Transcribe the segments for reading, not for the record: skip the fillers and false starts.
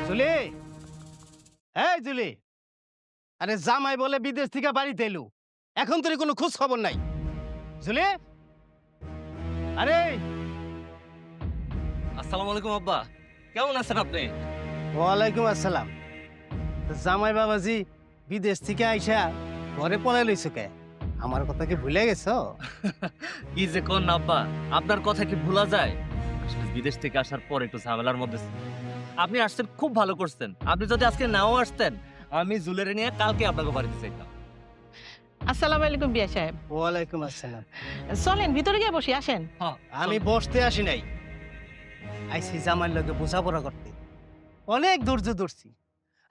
Julie, এই Julie, আরে জামাই বলে বিদেশ থেকে বাড়িতে এলো, এখন তোর কোনো খোঁজ খবর নাই। জুলি, আরে আসসালামু আলাইকুম আব্বা, কেমন আছেন আপনি? ওয়ালাইকুম আসসালাম। জামাই বাবাজি বিদেশ থেকে আইসা ঘরে পলাই লইছো কে? আমার কথা কি ভুলে গেছো? কি যে কোন আব্বা, আপনার কথা কি ভোলা যায়? আসলে বিদেশ থেকে আসার পর একটু ঝামেলার মধ্যে ছিলাম। আপনি আসছেন, খুব ভালো করছেন। আপনি যদি আজকে নাও আসতেন, আমি জুলেরে নিয়ে কালকে আপনাকে বাড়িতে চাইতাম। আসসালামু আলাইকুম বিয়া সাহেব। ওয়ালাইকুম আসসালাম। চলেন ভিতরে গিয়ে বসি, আসেন। হ্যাঁ, আমি বসতে আসি নাই, আইসি জামাইয়ের লগে বোঝাপড়া করতে। অনেক ধৈর্য ধরছি।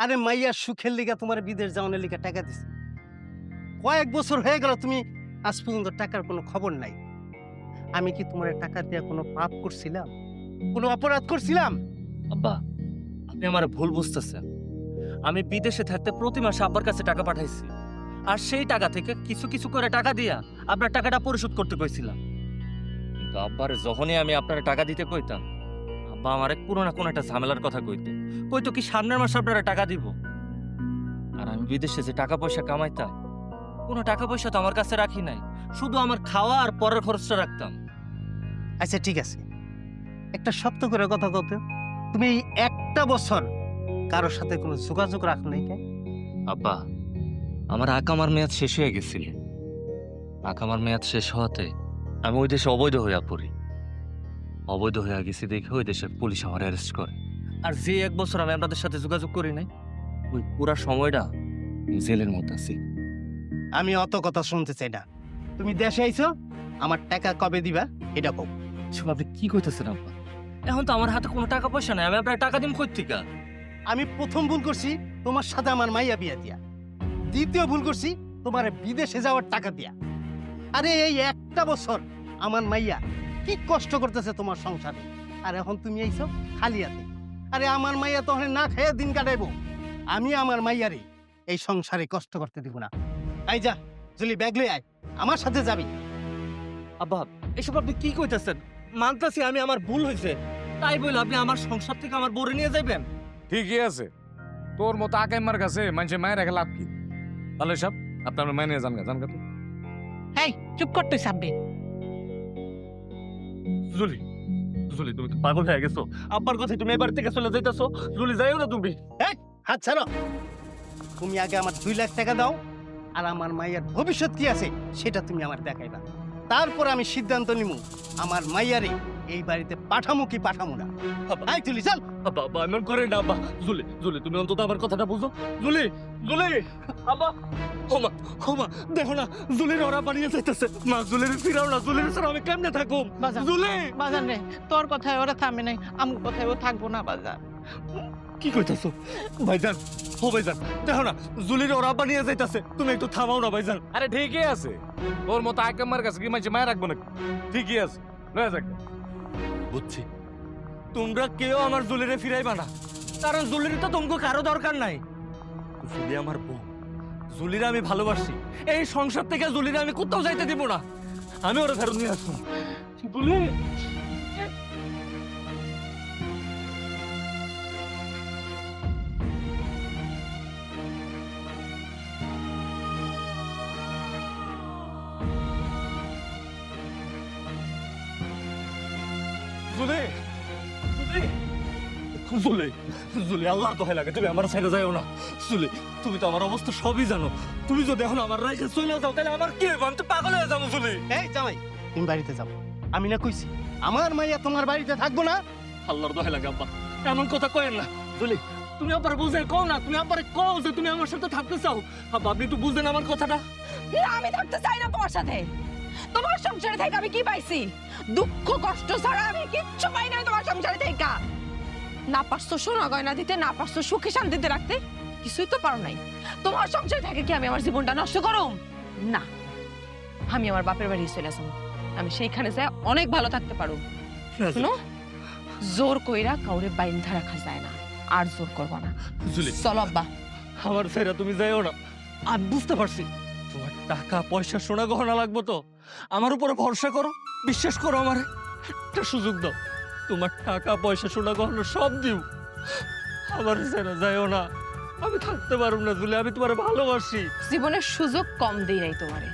আরে মাইয়ার সুখের লিগা তোমার বিদেশ যাওয়ানোর লিগা টাকা দিছি। কয়েক বছর হয়ে গেল, তুমি আজ পর্যন্ত টাকার কোনো খবর নাই। আমি কি তোমার টাকা দিয়ে কোনো পাপ করছিলাম, কোনো অপরাধ করছিলাম? আব্বা, আপনি আমার ভুল বুঝতেছেন। আমি বিদেশে থাকতে প্রতি মাসে আব্বার কাছে টাকা পাঠাইছি, আর সেই টাকা থেকে কিছু কিছু করে টাকা দিয়া আপনার টাকাটা পরিশোধ করতে কইছিলাম। কিন্তু আব্বার যখনই আমি আপনার টাকা দিতে কইতাম, আব্বা আমার কোনো না কোনো একটা ঝামেলার কথা কইতো কি সামনের মাসে আপনারা টাকা দিব। আর আমি বিদেশে যে টাকা পয়সা কামাইতাম, কোনো টাকা পয়সা তো আমার কাছে রাখি নাই, শুধু আমার খাওয়া আর পরের খরচটা রাখতাম। আচ্ছা ঠিক আছে, একটা শব্দ করে কথা বলতে, তুমি এই একটা বছর কারোর সাথে কোনো যোগাযোগ রাখো নাই কেন? আব্বা, আমার আকামার মেয়াদ শেষ হয়ে গেছিল। আকামার মেয়াদ শেষ হওয়াতে আমি ওই দেশে অবৈধ হইয়া পড়ি। অবৈধ হইয়া গেছি দেখে ওই দেশের পুলিশ আমার অ্যারেস্ট করে। আর যে এক বছর আমি আপনাদের সাথে যোগাযোগ করি নাই, ওই পুরা সময়টা জেলের মধ্যে আছি। আমি অত কথা শুনতে চাই না। তুমি দেশে আইছো, আমার টাকা কবে দিবা এটা বল। এসব আপনি কি কইতেছেন আব্বা? এখন তো আমার হাতে কোনো টাকা পয়সা নাই, আমি আপনার টাকা দিম কই থেকে? আমি প্রথম ভুল করছি তোমার সাথে আমার মাইয়া বিয়া দিয়া। দ্বিতীয় ভুল করছি তোমার বিদেশে যাওয়ার টাকা দিয়া। আরে এই একটা বছর আমার মাইয়া কি কষ্ট করতেছে তোমার সংসারে, আর এখন তুমি আইছো খালি হাতে। আরে আমার মাইয়া তো না খেয়ে দিন কাটাইবো। আমি আমার মাইয়ারে এই সংসারে কষ্ট করতে দিব না। আই যা জুলি, ব্যাগ লই আয়, আমার সাথে যাবি। আব্বা, এসব আপনি কি কইতেছেন? মানতাছি আমি, আমার ভুল হয়েছে, তাই বলে আপনি আমার সংসার থেকে আমার বরে নিয়ে যাইবেন? ঠিকই আছে, তোর মতো আকাইমার কাছে মানুষের মায়ের রেখে লাভ কি? তাহলে সব আপনার মাইনে জানগা তো। এই চুপ করতে সাব্বির। জুলি, জুলি তুমি তো পাগল হয়ে গেছো। আব্বার কথা তুমি এবার থেকে চলে যাইতেছো। জুলি যাইও না তুমি। হাত ছাড়ো। তুমি আগে আমার 2 লাখ টাকা দাও, আর আমার মাইয়ার ভবিষ্যৎ কি আছে সেটা তুমি আমার দেখাইবা। তারপর আমি সিদ্ধান্ত নিব আমার মাইয়ারে এই বাড়িতে পাঠামু কি পাঠামু না। আই তুলি চল। আব্বা, আব্বা এমন করে না আব্বা। জুলি, জুলি তুমি অন্তত আমার কথাটা বুঝো। জুলি, জুলি, আব্বা, হোমা, হোমা, দেখো না জুলির ওরা বানিয়ে যাইতেছে। মা জুলির ফিরাও না, জুলির ছাড়া আমি কেমনে থাকুম? বাজান, জুলি, বাজান রে, তোর কথায় ওরা থামে নাই, আমার কথায় ও থাকবো না বাজান। কি কইতাছো ভাইজান? ও ভাইজান, দেখো না জুলির ওরা বানিয়ে যাইতেছে, তুমি একটু থামাও না ভাইজান। আরে ঠিকই আছে, তোর মতো আকাইমার কাছে কি মানুষের মায়ের রাখবো নাকি? ঠিকই আছে, লয়ে যাক। বুঝছি, তোমরা কেউ আমার জুলিরে ফিরাইবা না, কারণ জুলির তো তোমাকে কারো দরকার নাই। জুলি আমার বউ, জুলিরে আমি ভালোবাসি। এই সংসার থেকে জুলিরে আমি কোথাও যাইতে দিব না। আমি ওরা ফেরত নিয়ে আসবো। Julie, Julie, Julie, Julie, Julie, আল্লাহ দোহাই লাগে তুমি আমার ছেড়ে যাইও না। জুলি, তুমি তো আমার অবস্থা সবই জানো। তুমি যদি এখন আমার রাইখে চলে যাও তাহলে আমার কি হবে? আমি তো পাগল হয়ে যাবো। জুলি, এই জামাই, তুমি বাড়িতে যাও। আমি না কইছি আমার মাইয়া তোমার বাড়িতে থাকবো না? আল্লাহর দোহাই লাগে আব্বা, এমন কথা কয়েন না। জুলি, তুমি আবার বুঝে কও না, তুমি আবার কও যে তুমি আমার সাথে থাকতে চাও। আব্বা, আপনি একটু বুঝলেন আমার কথাটা? আমি থাকতে চাই না তোমার সাথে। তোমার সংসারে থেকে আমি কি পাইছি? দুঃখ কষ্ট ছাড়া আমি কিচ্ছু পাই না তোমার সংসারে থেকে। না পারছো সোনা গয়না দিতে, না পারছো সুখে শান্তিতে রাখতে, কিছুই তো পারো নাই। তোমার সংসারে থেকে কি আমি আমার জীবনটা নষ্ট করুম? না, আমি আমার বাপের বাড়ি চলে আসুন। আমি সেইখানে যাই অনেক ভালো থাকতে পারো। শুনো, জোর কইরা কাউরে বাইন্ধা রাখা যায় না, আর জোর করবো না। জুলি, চলো আব্বা। আমার ছেড়ে তুমি যাইও না। আমি বুঝতে পারছি তোমার টাকা পয়সা সোনা গহনা লাগবো, তো আমার উপরে ভরসা করো, বিশ্বাস করো, আমার একটা সুযোগ দাও। তোমার টাকা পয়সা সোনা গহনা সব দিও। আমার ছেড়ে যাইও না, আমি থাকতে পারবো না জুলি, আমি তোমার ভালোবাসি। জীবনের সুযোগ কম দেই নাই তোমারে।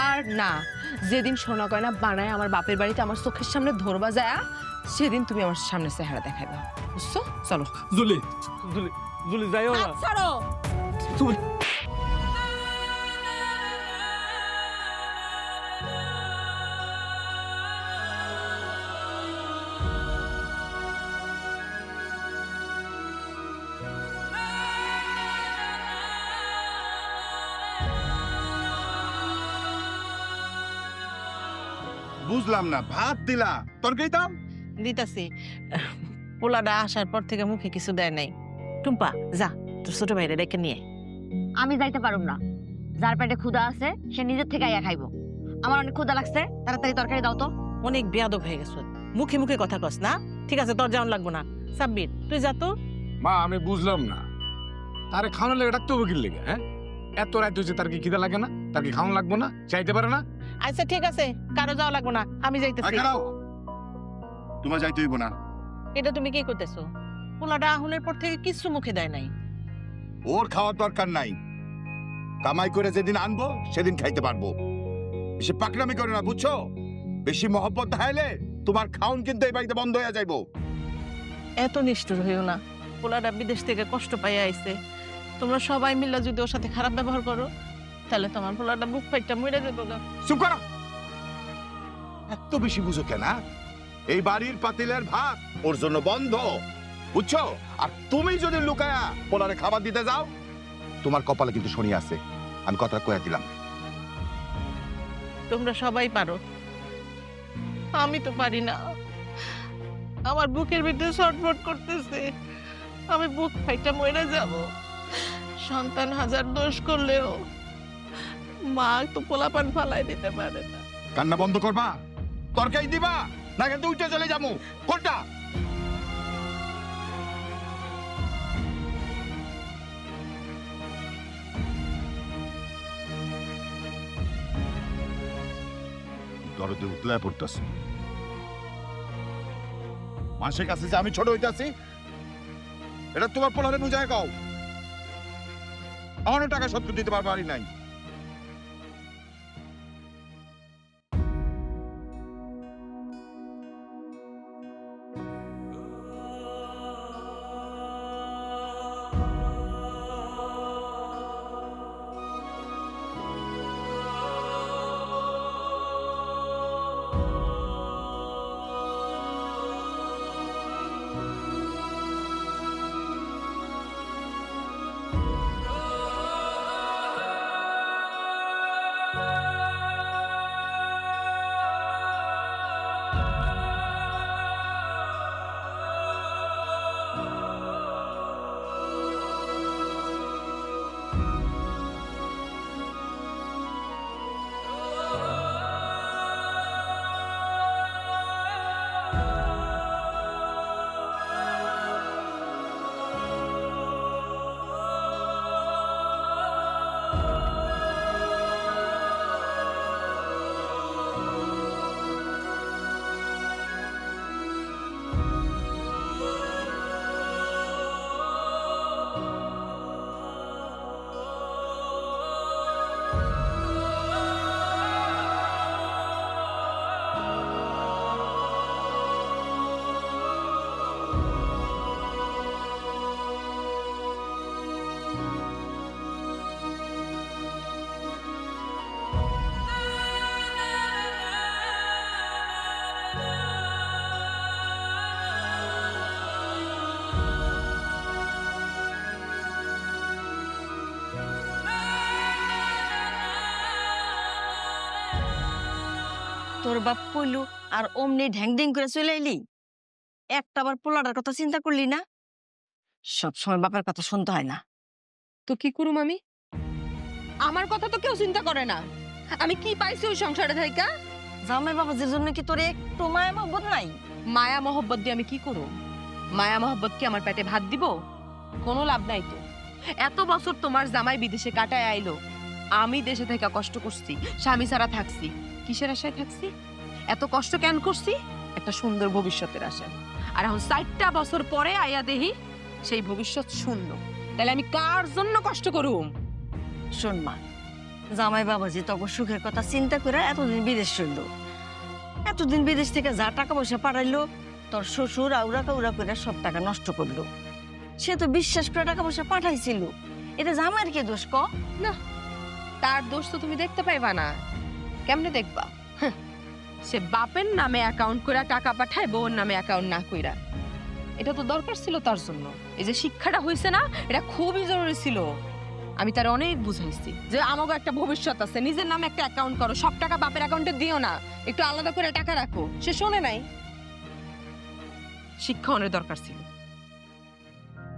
আর না, যেদিন সোনা গয়না বানায় আমার বাপের বাড়িতে আমার চোখের সামনে ধরবা যায়, সেদিন তুমি আমার সামনে চেহারা দেখাইবা, বুঝছো? চলো। জুলি জুলি জুলি যাইও না। ছাড়ো। জুলি বুঝলাম না, ভাত দিলা তরকারি দাও। দিতাছি। পোলাটা আসার পর থেকে মুখে কিছু দেয় নাই। টুম্পা যা, তোর ছোট ভাইরে ডেকে নিয়ে আয়। আমি যাইতে পারুম না। যার পেটে ক্ষুধা আছে সে নিজের থেকে আইয়া খাইবো। আমার অনেক ক্ষুধা লাগছে, তাড়াতাড়ি তরকারি দাও তো। অনেক বেয়াদব হয়ে গেছ, মুখে মুখে কথা কস না। ঠিক আছে, তোর যেমন লাগবো না। সাব্বির তুই যা তো। মা আমি বুঝলাম না, তারে খাওয়ানোর লেগে ডাকতে হবে কি লেগে? হ্যাঁ, এত রাত হয়েছে, তার কি খিদা লাগে না? তার কি খাওয়ানো লাগবো না? চাইতে পারে না? আচ্ছা ঠিক আছে, কারো যাওয়া লাগবো না, আমি যাইতেছি। তোমার যাইতে হইব না। এটা তুমি কি করতেছো? পোলাটা আহুনের পর থেকে কিছু মুখে দেয় নাই। ওর খাওয়ার দরকার নাই, কামাই করে যেদিন আনবো সেদিন খাইতে পারবো। বেশি পাকনামি করে না, বুঝছো? বেশি মহব্বত দেখাইলে তোমার খাউন কিন্তু এই বাড়িতে বন্ধ হয়ে যাইবো। এত নিষ্ঠুর হইও না। পোলাটা বিদেশ থেকে কষ্ট পাইয়া আইছে, তোমরা সবাই মিলে যদি ওর সাথে খারাপ ব্যবহার করো তাহলে তোমার পোলাটা বুক ফাইটটা মরে যাবে গা। চুপ করো, এত বেশি বুঝো কেন? এই বাড়ির পাতিলের ভাত ওর জন্য বন্ধ, বুঝছো? আর তুমি যদি লুকায়া পোলারে খাবার দিতে যাও, তোমার কপালে কিন্তু শনি আছে, আমি কথা কয়ে দিলাম। তোমরা সবাই পারো, আমি তো পারি না। আমার বুকের ভিতরে ছটফট করতেছে, আমি বুক ফাইটা মরে যাব। সন্তান হাজার দোষ করলেও মা তো পোলাপান ফালাই দিতে পারে না। কান্না বন্ধ করবা, তরকারি দিবা, না কিন্তু উঠে চলে যাবো। কোনটা? দরদে উতলায় পড়তেছে। মাসের কাছে যে আমি ছোট হইতাছি, এটা তোমার পোলারে বুঝায় কও। আমারও টাকা শোধ করে দিতে পারবো নাই। তোর বাপ কইলু আর অমনি ঢ্যাং ঢ্যাং করে চলে এলি। একটা আবার পোলাটার কথা চিন্তা করলি না? সব সময় বাপের কথা শুনতে হয় না। তো কি করুম আমি? আমার কথা তো কেউ চিন্তা করে না। আমি কি পাইছি ওই সংসারে থাইকা? জামাই বাবাজির জন্য কি তোর একটু মায়া মহব্বত নাই? মায়া মহব্বত দিয়ে আমি কি করব? মায়া মহব্বত কি আমার পেটে ভাত দিব? কোনো লাভ নাই তো। এত বছর তোমার জামাই বিদেশে কাটায় আইলো, আমি দেশে থেকে কষ্ট করছি, স্বামী ছাড়া থাকছি। কিসের আশায় থাকছি? এত কষ্ট কেন করছি? একটা সুন্দর ভবিষ্যতের আশায়। আর এখন 4টা বছর পরে আইয়া দেহি সেই ভবিষ্যৎ শূন্য। তাহলে আমি কার জন্য কষ্ট করুম? শোন মা, জামাই বাবাজি তখন সুখের কথা চিন্তা করে এতদিন বিদেশ চলল। এতদিন বিদেশ থেকে যা টাকা পয়সা পাঠাইলো, তোর শ্বশুর আউরা কাউরা করে সব টাকা নষ্ট করলো। সে তো বিশ্বাস করে টাকা পয়সা পাঠাইছিল, এটা জামাইয়ের কি দোষ ক? তার দোষ তো তুমি দেখতে পাইবা না। কেমনে দেখবা? সে বাপের নামে অ্যাকাউন্ট করে টাকা পাঠায়, বউর নামে অ্যাকাউন্ট না কইরা। এটা তো দরকার ছিল তার জন্য। এই যে শিক্ষাটা হয়েছে না, এটা খুবই জরুরি ছিল। আমি তার অনেক বুঝাইছি যে আমাকে একটা ভবিষ্যৎ আছে, নিজের নামে একটা অ্যাকাউন্ট করো, সব টাকা বাপের অ্যাকাউন্টে দিও না, একটু আলাদা করে টাকা রাখো। সে শোনে নাই। শিক্ষা অনেক দরকার ছিল।